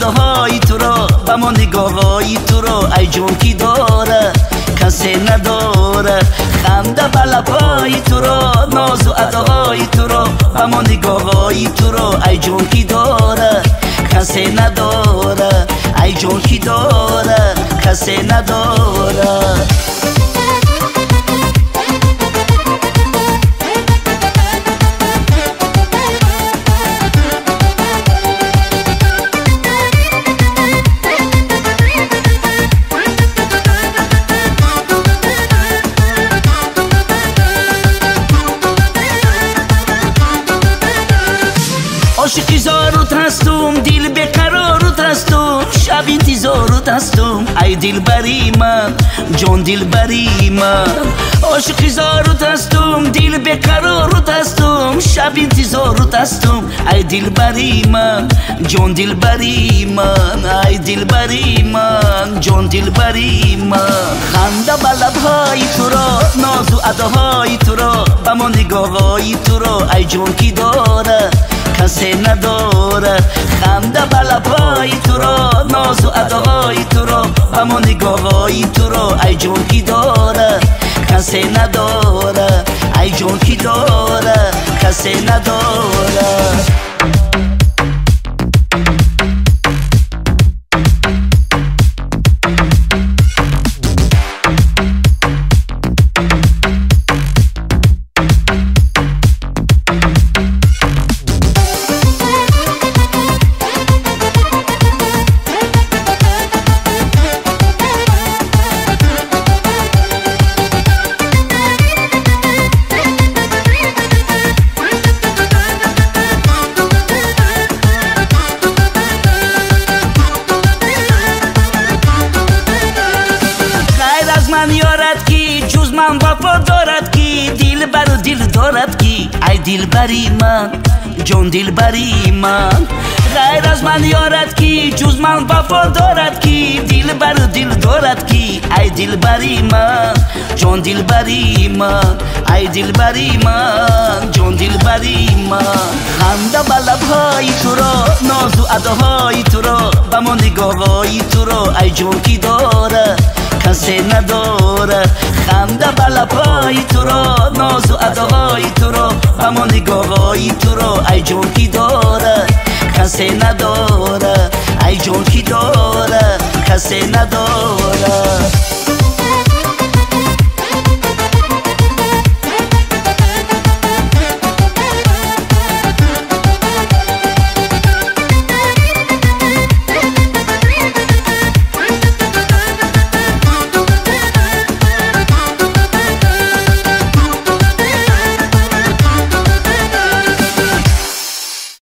اداهای تو رو و ما نگاههای تو رو ای جون کی داره کسی نداره خنده به لبهای تو رو ناز و اداهای تو رو و ما نگاههای تو رو ای جون کی داره کسی نداره ای جون کی داره کسی نداره عاشقی زارت هستم دل بقرارت هستم شب انتظارت هستم ای دل بری من جان دل بری من عاشقی زارت هستم دل بقرارت هستم شب انتظارت هستم ای دل بری من جان دل بری من ای دل بری من جان دل بری من خنده به لبهای تو را ناز و اداهای تو را به ما نگاههای تو را ای جان کی داره کسی نداره خنده به لبهای تو را ناز و اداهای تو را و ما نگاههای تو را ای جون کی داره کسی نداره ای جون کی داره کسی نداره من یارد کی جز من وفا دارد کی دل بر و دل دارد کی ای دل بری من جان دل بری من غیر از من یارد کی جز من وفا دارد کی دل بر و دل دارد کی ای دل بری من جان دل بری من ای دل بری من جان دل بری من خنده به لبهای تو را ناز و اداهای تو را به ما نگاههای تو را ای جان کی داره کسی نداره خنده به لبهای تو را ناز و اداهای تو را و ما نگاههای تو را ای جون کی داره کسی نداره ای جون کی داره کسی نداره